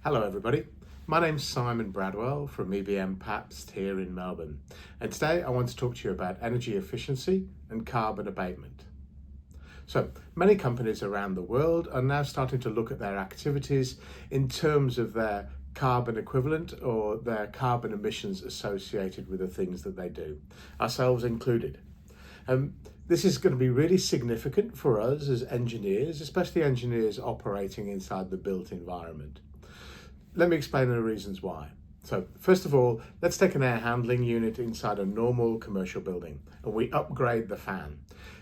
Hello everybody, my name's Simon Bradwell from ebm-papst here in Melbourne, and today I want to talk to you about energy efficiency and carbon abatement. So many companies around the world are now starting to look at their activities in terms of their carbon equivalent or their carbon emissions associated with the things that they do, ourselves included. This is going to be really significant for us as engineers, especially engineers operating inside the built environment. Let me explain the reasons why. So first of all, let's take an air handling unit inside a normal commercial building and we upgrade the fan.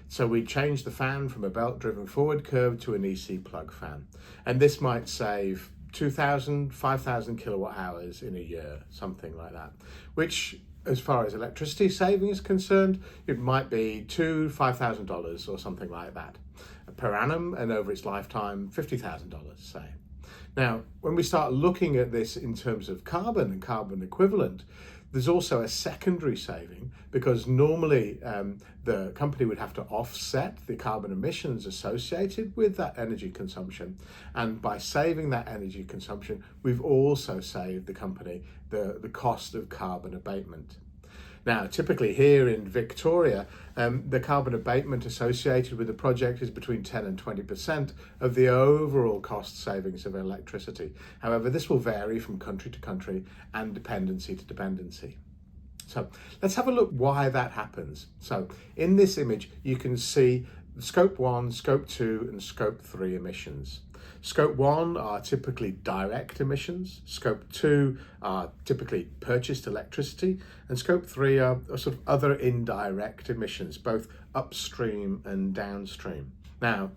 So we change the fan from a belt-driven forward curve to an EC plug fan. And this might save 2,000, 5,000 kilowatt hours in a year, something like that, which as far as electricity saving is concerned, it might be $5,000 or something like that per annum, and over its lifetime, $50,000, say. Now, when we start looking at this in terms of carbon and carbon equivalent, there's also a secondary saving because normally the company would have to offset the carbon emissions associated with that energy consumption. And by saving that energy consumption, we've also saved the company the cost of carbon abatement. Now, typically here in Victoria, the carbon abatement associated with the project is between 10 and 20% of the overall cost savings of electricity. However, this will vary from country to country and dependency to dependency. So let's have a look why that happens. So in this image, you can see Scope 1, Scope 2 and Scope 3 emissions. Scope 1 are typically direct emissions, Scope 2 are typically purchased electricity, and Scope 3 are sort of other indirect emissions, both upstream and downstream. Now,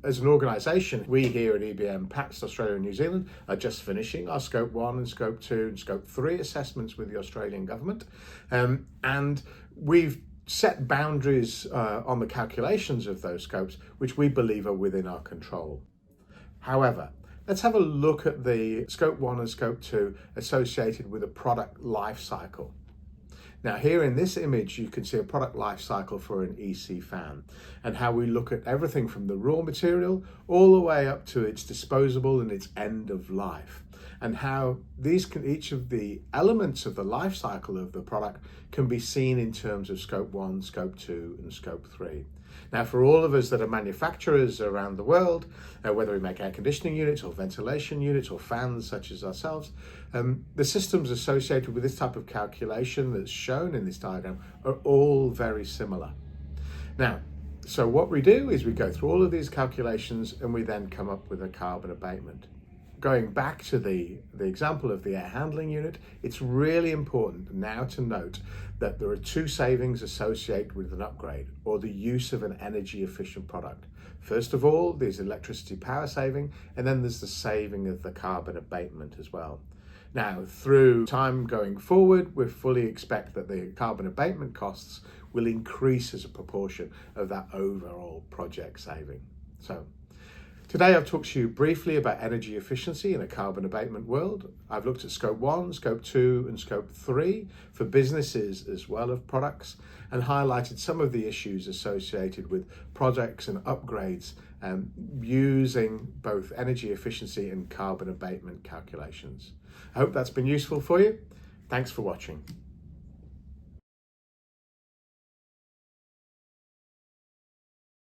as an organisation, we here at ebm-papst Australia and New Zealand are just finishing our Scope 1 and Scope 2 and Scope 3 assessments with the Australian government, and we've set boundaries on the calculations of those scopes, which we believe are within our control. However, let's have a look at the Scope 1 and Scope 2 associated with a product life cycle. Now here in this image, you can see a product life cycle for an EC fan and how we look at everything from the raw material all the way up to its disposable and its end of life, and how each of the elements of the life cycle of the product can be seen in terms of Scope 1, Scope 2 and Scope 3. Now, for all of us that are manufacturers around the world, whether we make air conditioning units or ventilation units or fans such as ourselves, the systems associated with this type of calculation that's shown in this diagram are all very similar. Now, so what we do is we go through all of these calculations and we then come up with a carbon abatement. Going back to the example of the air handling unit, it's really important now to note that there are two savings associated with an upgrade or the use of an energy efficient product. First of all, there's electricity power saving, and then there's the saving of the carbon abatement as well. Now, through time going forward, we fully expect that the carbon abatement costs will increase as a proportion of that overall project saving. So, today I've talked to you briefly about energy efficiency in a carbon abatement world. I've looked at Scope 1, Scope 2 and Scope 3 for businesses as well as products, and highlighted some of the issues associated with projects and upgrades using both energy efficiency and carbon abatement calculations. I hope that's been useful for you. Thanks for watching.